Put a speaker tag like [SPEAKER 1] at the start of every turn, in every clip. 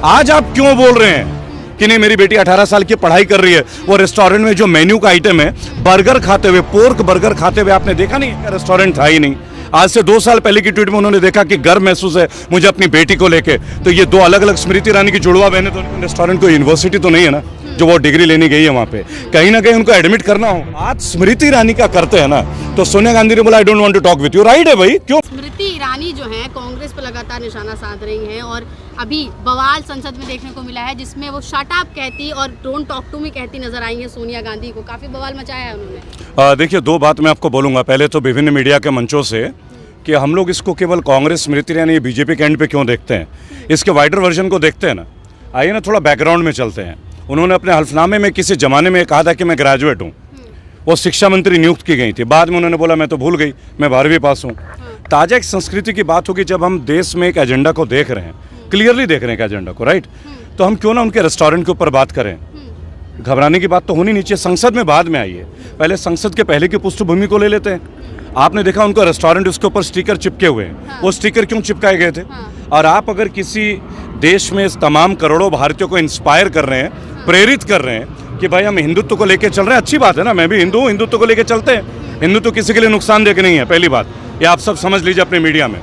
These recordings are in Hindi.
[SPEAKER 1] आज आप क्यों बोल रहे हैं कि नहीं मेरी बेटी 18 साल की पढ़ाई कर रही है? वो रेस्टोरेंट में जो मेन्यू का आइटम है, बर्गर खाते हुए, पोर्क बर्गर खाते हुए आपने देखा नहीं? रेस्टोरेंट था ही नहीं। आज से 2 साल पहले की ट्वीट में उन्होंने देखा कि गर्व महसूस है मुझे अपनी बेटी को लेके। तो ये 2 अलग अलग स्मृति ईरानी की जुड़वा बहनें, तो रेस्टोरेंट कोई यूनिवर्सिटी तो नहीं है ना जो वो डिग्री लेने गई है वहां पे। कहीं ना कहीं उनको एडमिट करना हो। आज स्मृति ईरानी का करते हैं ना, तो सोनिया गांधी ने बोला I don't want to talk with you. Right है भाई, क्यों?
[SPEAKER 2] स्मृति ईरानी जो है कांग्रेस पर लगातार निशाना साध रही हैं और अभी बवाल संसद में देखने को मिला है जिसमें वो शट अप कहती और डोंट टॉक टू मी कहती नजर आई है सोनिया गांधी को। काफी बवाल मचाया है उन्होंने।
[SPEAKER 1] देखिए, 2 बात मैं आपको बोलूंगा। पहले तो विभिन्न मीडिया के मंचों से कि हम लोग इसको केवल कांग्रेस स्मृति ईरानी या बीजेपी के एंड पे क्यों देखते हैं, इसके वाइडर वर्जन को देखते हैं ना। आइए ना थोड़ा बैकग्राउंड में चलते हैं। उन्होंने अपने हल्फनामे में किसी जमाने में कहा था कि मैं ग्रेजुएट हूँ। वो शिक्षा मंत्री नियुक्त की गई थी। बाद में उन्होंने बोला मैं तो भूल गई, मैं 12वीं पास हूँ। ताजा एक संस्कृति की बात होगी जब हम देश में एक एजेंडा को देख रहे हैं, क्लियरली देख रहे हैं एक एजेंडा को, राइट? तो हम क्यों ना उनके रेस्टोरेंट के ऊपर बात करें। घबराने की बात तो होनी नहीं चाहिए। संसद में बाद में आइए, पहले संसद के पहले की पृष्ठभूमि को ले लेते हैं। आपने देखा उनका रेस्टोरेंट, उसके ऊपर स्टिकर चिपके हुए हैं। वो स्टिकर क्यों चिपकाए गए थे? और आप अगर किसी देश में तमाम करोड़ों भारतीयों को इंस्पायर कर रहे हैं, प्रेरित कर रहे हैं कि भाई हम हिंदुत्व को लेकर चल रहे हैं, अच्छी बात है ना, मैं भी हिंदू हूँ, हिंदुत्व को लेकर चलते हैं। हिंदुत्व किसी के लिए नुकसानदेह नहीं है, पहली बात ये आप सब समझ लीजिए अपने मीडिया में।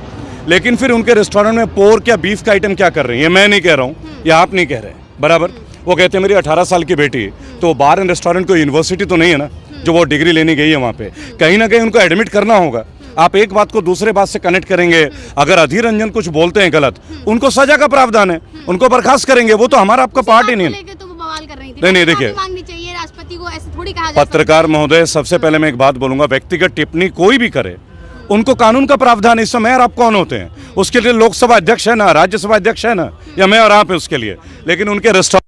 [SPEAKER 1] लेकिन फिर उनके रेस्टोरेंट में पोर्क या बीफ का आइटम क्या कर रहे हैं, ये मैं नहीं कह रहा हूँ, या आप नहीं कह रहे, बराबर। वो कहते हैं मेरी 18 साल की बेटी, तो बार एंड रेस्टोरेंट कोई यूनिवर्सिटी तो नहीं है ना जो वो डिग्री लेने गई है वहाँ पे। कहीं ना कहीं उनको एडमिट करना होगा। आप एक बात को दूसरे बात से कनेक्ट करेंगे। अगर अधीर रंजन कुछ बोलते हैं गलत, उनको सजा का प्रावधान है, उनको बर्खास्त करेंगे। वो तो हमारा आपका पार्ट ही नहीं है। नहीं देखिए,
[SPEAKER 2] राष्ट्रपति को ऐसे थोड़ी कहा जाता है।
[SPEAKER 1] पत्रकार महोदय, सबसे पहले मैं एक बात बोलूंगा, व्यक्तिगत टिप्पणी कोई भी करे उनको कानून का प्रावधान है। इस समय आप कौन होते हैं उसके लिए? लोकसभा अध्यक्ष है ना, राज्यसभा अध्यक्ष है ना, या मैं और आप है उसके लिए। लेकिन उनके रेस्टोरेंट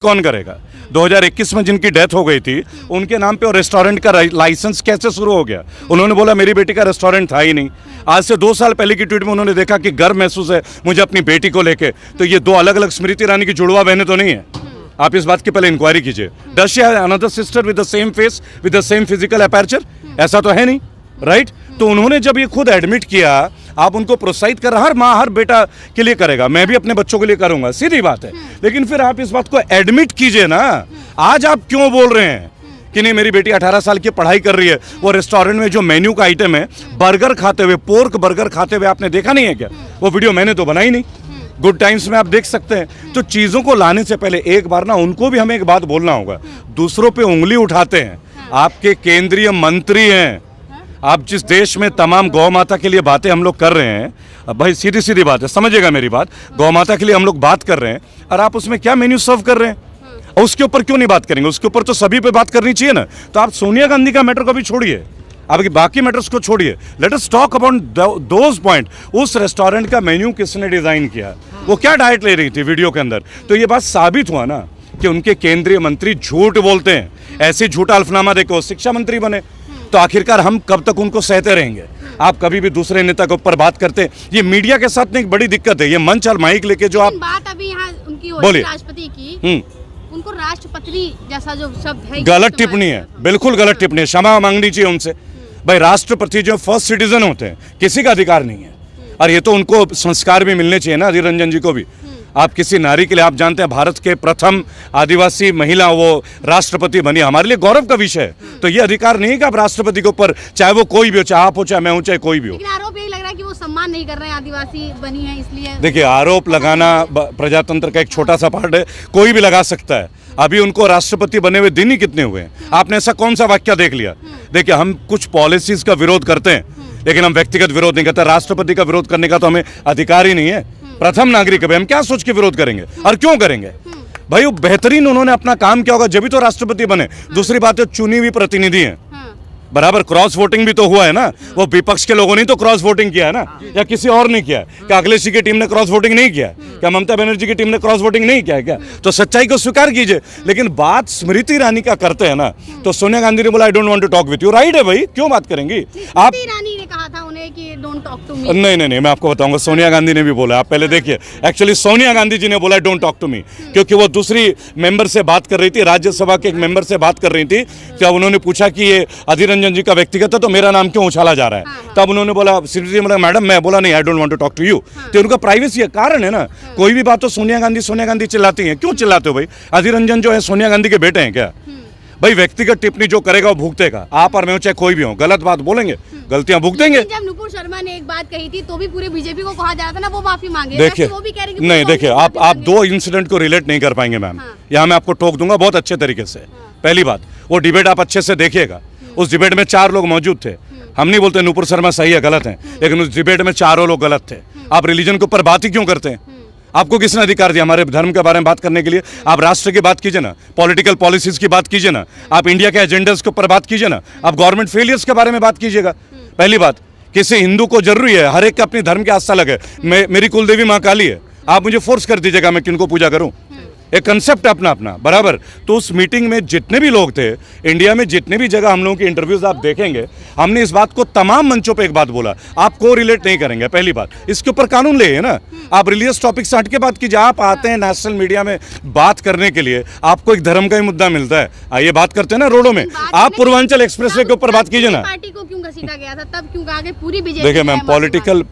[SPEAKER 1] कौन करेगा? 2021 में जिनकी डेथ हो गई थी उनके नाम पे और रेस्टोरेंट का लाइसेंस कैसे शुरू हो गया? उन्होंने बोला मेरी बेटी का रेस्टोरेंट था ही नहीं। आज से 2 साल पहले की ट्वीट में उन्होंने देखा कि गर्व महसूस है मुझे अपनी बेटी को लेके। तो ये 2 अलग अलग स्मृति ईरानी की जुड़वा बहनें तो नहीं है। आप इस बात की पहले इंक्वायरी कीजिए। Does she have another sister with the same face, with the same physical aperture? ऐसा तो है नहीं, राइट? तो उन्होंने जब ये खुद एडमिट किया, आप उनको प्रोत्साहित कर, हर माँ हर बेटा के लिए करेगा, मैं भी अपने बच्चों के लिए करूंगा, सीधी बात है। लेकिन फिर आप इस बात को एडमिट कीजिए ना। आज आप क्यों बोल रहे हैं कि नहीं मेरी बेटी 18 साल की पढ़ाई कर रही है? वो रेस्टोरेंट में जो मेन्यू का आइटम है, बर्गर खाते हुए, पोर्क बर्गर खाते हुए आपने देखा नहीं है क्या? वो वीडियो मैंने तो बनाई नहीं, गुड टाइम्स में आप देख सकते हैं। तो चीजों को लाने से पहले एक बार ना उनको भी हमें एक बात बोलना होगा। दूसरों पे उंगली उठाते हैं, आपके केंद्रीय मंत्री हैं। आप जिस देश में तमाम गौ माता के लिए बातें हम लोग कर रहे हैं, अब भाई सीधी सीधी बात है, समझिएगा मेरी बात, गौ माता के लिए हम लोग बात कर रहे हैं और आप उसमें क्या मेन्यू सर्व कर रहे हैं, और उसके ऊपर क्यों नहीं बात करेंगे? उसके ऊपर तो सभी पे बात करनी चाहिए ना। तो आप सोनिया गांधी का मैटर को भी छोड़िए, आपके बाकी मैटर्स को छोड़िए, let us talk about those point. उस रेस्टोरेंट का मेन्यू किसने डिजाइन किया, वो क्या डाइट ले रही थी वीडियो के अंदर? तो ये बात साबित हुआ ना कि उनके केंद्रीय मंत्री झूठ बोलते हैं। ऐसे झूठा हल्फनामा देकर वो शिक्षा मंत्री बने। तो आखिरकार हम कब तक उनको सहते रहेंगे? आप कभी भी दूसरे नेता के ऊपर बात करते हैं, ये मीडिया के साथ में एक बड़ी दिक्कत है। ये मंच और माइक लेके जो आप
[SPEAKER 2] बात अभी यहाँ उनकी हो रही है राष्ट्रपति की, उनको राष्ट्रपति जैसा जो शब्द है,
[SPEAKER 1] गलत टिप्पणी है, बिल्कुल गलत टिप्पणी है, क्षमा मांगनी चाहिए उनसे। भाई राष्ट्रपति जो फर्स्ट सिटीजन होते हैं, किसी का अधिकार नहीं है। और ये तो उनको संस्कार भी मिलने चाहिए ना, अधीर रंजन जी को भी। आप किसी नारी के लिए, आप जानते हैं भारत के प्रथम आदिवासी महिला वो राष्ट्रपति बनी, हमारे लिए गौरव का विषय है। तो ये अधिकार नहीं है कि आप राष्ट्रपति के ऊपर, चाहे वो कोई भी हो, चाहे आप हो, चाहे मैं हूं, चाहे कोई भी हो।
[SPEAKER 2] लेकिन आरोप यही लग रहा है कि वो सम्मान नहीं कर रहे हैं, आदिवासी बनी है इसलिए।
[SPEAKER 1] देखिए, आरोप लगाना प्रजातंत्र का एक छोटा सा पार्ट है, कोई भी लगा सकता है। अभी उनको राष्ट्रपति बने हुए दिन ही कितने हुए हैं? आपने ऐसा कौन सा वाक्य देख लिया? देखिए, हम कुछ पॉलिसीज का विरोध करते हैं, लेकिन हम व्यक्तिगत विरोध नहीं करते। राष्ट्रपति का विरोध करने का तो हमें अधिकार ही नहीं है। प्रथम नागरिक है, हम क्या सोच के विरोध करेंगे और क्यों करेंगे? भाई वो बेहतरीन उन्होंने अपना काम किया होगा जब भी तो राष्ट्रपति बने। दूसरी बात है, चुनी हुई प्रतिनिधि है, बराबर। क्रॉस वोटिंग भी तो हुआ है ना, वो विपक्ष के लोगों ने तो क्रॉस वोटिंग किया है ना, या किसी और ने किया? क्या अखिलेश जी की टीम ने क्रॉस वोटिंग नहीं किया? क्या ममता बनर्जी की टीम ने क्रॉस वोटिंग नहीं किया है क्या? तो सच्चाई को स्वीकार कीजिए। लेकिन बात स्मृति ईरानी का करते हैं ना, तो सोनिया गांधी ने बोला I don't want to talk with you. Right है भाई, क्यों बात करेंगी आप?
[SPEAKER 2] ईरानी ने कहा था उन्हें कि डोंट टॉक टू मी?
[SPEAKER 1] नहीं, मैं आपको बताऊंगा, सोनिया गांधी ने भी बोला, आप पहले देखिए। एक्चुअली सोनिया गांधी जी ने बोला डोंट टॉक टू मी, क्योंकि वो दूसरी मेंबर से बात कर रही थी, राज्यसभा के एक मेंबर से बात कर रही थी। क्या उन्होंने पूछा कि ये अधीर रंजन जी का व्यक्तिगत है तो मेरा नाम क्यों उछाला जा रहा है? तब उन्होंने बोला, मैडम, मैं बोला नहीं, I don't want to talk to you. तो उनका प्राइवेसी है, कारण है ना। कोई भी बात तो सोनिया गांधी चिल्लाती हैं, क्यों चिल्लाते हो भाई? अधीर रंजन जो है सोनिया गांधी के बेटे हैं क्या? भाई व्यक्तिगत टिप्पणी जो करेगा वो भुगतेगा। आप और मैं, चाहे कोई भी हो, गलत बात बोलेंगे, गलतियां भुगतेंगे।
[SPEAKER 2] जब नुपुर शर्मा ने एक बात कही थी तो भी पूरे बीजेपी को कहा जा रहा था ना वो माफी मांगे।
[SPEAKER 1] देखिए,
[SPEAKER 2] वो भी कह रहे कि
[SPEAKER 1] नहीं, देखिए, आप दो इंसिडेंट को रिलेट नहीं कर पाएंगे मैम। यहाँ मैं आपको टोक दूंगा बहुत अच्छे तरीके से। पहली बात, वो डिबेट आप अच्छे से देखिएगा। उस डिबेट में 4 लोग मौजूद थे। हम नहीं बोलते नुपुर शर्मा सही है, गलत है, लेकिन उस डिबेट में 4 लोग गलत थे। आप रिलीजन के ऊपर बात ही क्यों करते हैं? आपको किसने अधिकार दिया हमारे धर्म के बारे में बात करने के लिए? आप राष्ट्र की बात कीजिए ना, पॉलिटिकल पॉलिसीज की बात कीजिए ना, आप इंडिया के एजेंडास के ऊपर बात कीजिए ना, आप गवर्नमेंट फेलियर्स के बारे में बात कीजिएगा। पहली बात, किसी हिंदू को जरूरी है, हर एक का अपनी धर्म की आस्था लगे। मेरी कुलदेवी माँ काली है, आप मुझे फोर्स कर दीजिएगा मैं किनको पूजा करूं? एक कंसेप्ट है अपना अपना, बराबर। तो उस मीटिंग में जितने भी लोग थे, इंडिया में जितने भी जगह हम लोगों की इंटरव्यूज आप देखेंगे, हमने इस बात को तमाम मंचों पे एक बात बोला, आप को रिलेट नहीं करेंगे। पहली बात, इसके ऊपर कानून ले है ना। आप रिलीजियस टॉपिक से हट के बात कीजिए। आप आते हैं नेशनल मीडिया में बात करने के लिए, आपको एक धर्म का ही मुद्दा मिलता है, आइए बात करते हैं ना रोडों में। आप पूर्वांचल एक्सप्रेसवे के ऊपर बात कीजिए ना।
[SPEAKER 2] पार्टी को क्यों घसीटा गया था, तब क्यों कहा कि पूरी बीजेपी?
[SPEAKER 1] देखिए मैम,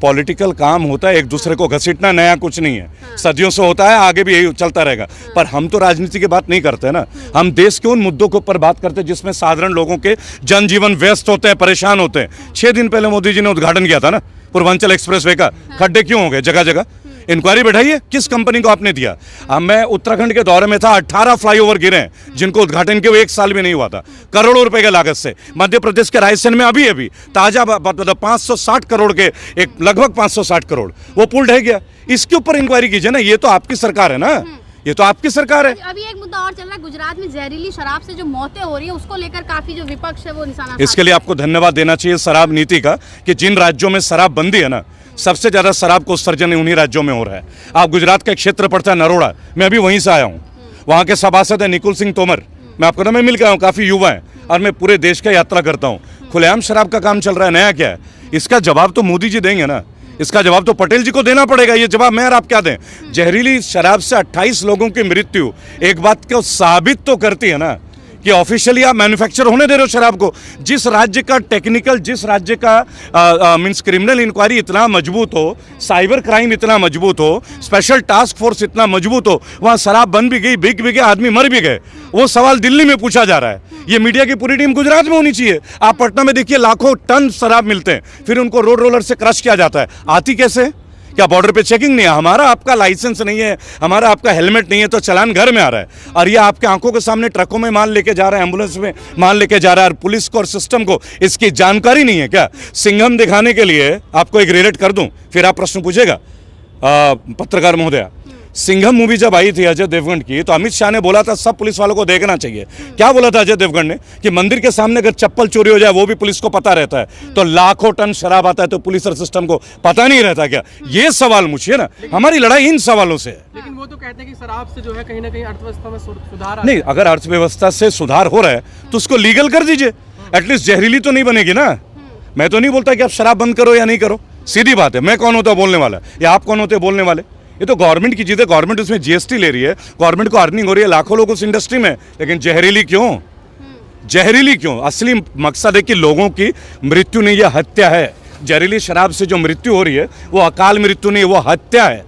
[SPEAKER 1] पॉलिटिकल काम होता है, एक दूसरे को घसीटना नया कुछ नहीं है, सदियों से होता है, आगे भी यही चलता रहेगा। पर हम तो राजनीति की बात नहीं करते ना, हम देश के उन मुद्दों के ऊपर बात करते हैं जिसमें साधारण लोगों के जनजीवन व्यस्त होते हैं, परेशान होते हैं। 6 दिन पहले मोदी जी ने उद्घाटन किया था ना पूर्वांचल एक्सप्रेसवे का। खड्डे क्यों हो गए जगह जगह? इंक्वायरी बैठाइए, किस कंपनी को आपने दिया? अब मैं उत्तराखंड के दौरे में था, 18 फ्लाईओवर गिरे हैं जिनको उद्घाटन के 1 साल भी नहीं हुआ था, करोड़ों रुपए के लागत से। मध्य प्रदेश के रायसेन में अभी ताजा 560 करोड़ के, एक लगभग 560 करोड़ वो पुल ढह गया। इसके ऊपर इंक्वायरी कीजिए ना, ये तो आपकी सरकार है ना, ये तो आपकी सरकार है।
[SPEAKER 2] अभी एक मुद्दा और चल रहा है, गुजरात में जहरीली शराब से जो मौतें हो रही है उसको लेकर काफी जो विपक्ष है वो निशाना।
[SPEAKER 1] इसके लिए आपको धन्यवाद देना चाहिए शराब नीति का, कि जिन राज्यों में शराब बंदी है ना, सबसे ज्यादा शराब को उत्सर्जन उन्हीं राज्यों में हो रहा है। आप गुजरात का एक क्षेत्र पड़ता है नरोड़ा, मैं अभी वहीं से आया हूँ। वहाँ के सभासद है निकुल सिंह तोमर, मैं आपको ना मैं मिल गया हूँ, काफी युवा है, और मैं पूरे देश का यात्रा करता हूँ। खुलेआम शराब का काम चल रहा है, नया क्या है? इसका जवाब तो मोदी जी देंगे ना, इसका जवाब तो पटेल जी को देना पड़ेगा। ये जवाब मैं और आप क्या दें? जहरीली शराब से 28 लोगों की मृत्यु एक बात को साबित तो करती है ना कि ऑफिशियली आप मैन्युफैक्चर होने दे रहे हो शराब को। जिस राज्य का टेक्निकल, जिस राज्य का मींस क्रिमिनल इंक्वायरी इतना मजबूत हो, साइबर क्राइम इतना मजबूत हो, स्पेशल टास्क फोर्स इतना मजबूत हो, वहाँ शराब बन भी गई, बिक भी गया, आदमी मर भी गए। वो सवाल दिल्ली में पूछा जा रहा है। ये मीडिया की पूरी टीम गुजरात में होनी चाहिए। आप पटना में देखिए, लाखों टन शराब मिलते हैं, फिर उनको रोड रोलर से क्रश किया जाता है। आती कैसे? क्या बॉर्डर पे चेकिंग नहीं है? हमारा आपका लाइसेंस नहीं है, हमारा आपका हेलमेट नहीं है, तो चलान घर में आ रहा है। और ये आपके आंखों के सामने ट्रकों में माल लेके जा रहा है, एम्बुलेंस में माल लेके जा रहा है, और पुलिस को और सिस्टम को इसकी जानकारी नहीं है क्या? सिंघम दिखाने के लिए आपको एक रिलेट कर दूं, फिर आप प्रश्न पूछेगा पत्रकार महोदया। सिंघम मूवी जब आई थी अजय देवगन की, तो अमित शाह ने बोला था सब पुलिस वालों को देखना चाहिए। क्या बोला था अजय देवगन ने? कि मंदिर के सामने अगर चप्पल चोरी हो जाए वो भी पुलिस को पता रहता है। तो लाखों टन शराब आता है तो पुलिस और सिस्टम को पता नहीं रहता क्या? ये सवाल मुझे ना, हमारी लड़ाई इन सवालों से है।
[SPEAKER 3] लेकिन वो तो कहते हैं कि शराब से जो है कहीं ना कहीं अर्थव्यवस्था में सुधार
[SPEAKER 1] नहीं, अगर अर्थव्यवस्था से सुधार हो रहा है तो उसको लीगल कर दीजिए, एटलीस्ट जहरीली तो नहीं बनेगी ना। मैं तो नहीं बोलता कि आप शराब बंद करो या नहीं करो, सीधी बात है। मैं कौन होता बोलने वाला, या आप कौन होते बोलने वाले? ये तो गवर्नमेंट की चीज़ है, गवर्नमेंट उसमें जीएसटी ले रही है, गवर्नमेंट को अर्निंग हो रही है, लाखों लोग उस इंडस्ट्री में। लेकिन जहरीली क्यों? जहरीली क्यों? असली मकसद है कि लोगों की मृत्यु नहीं, यह हत्या है। जहरीली शराब से जो मृत्यु हो रही है वो अकाल मृत्यु नहीं, वो हत्या है।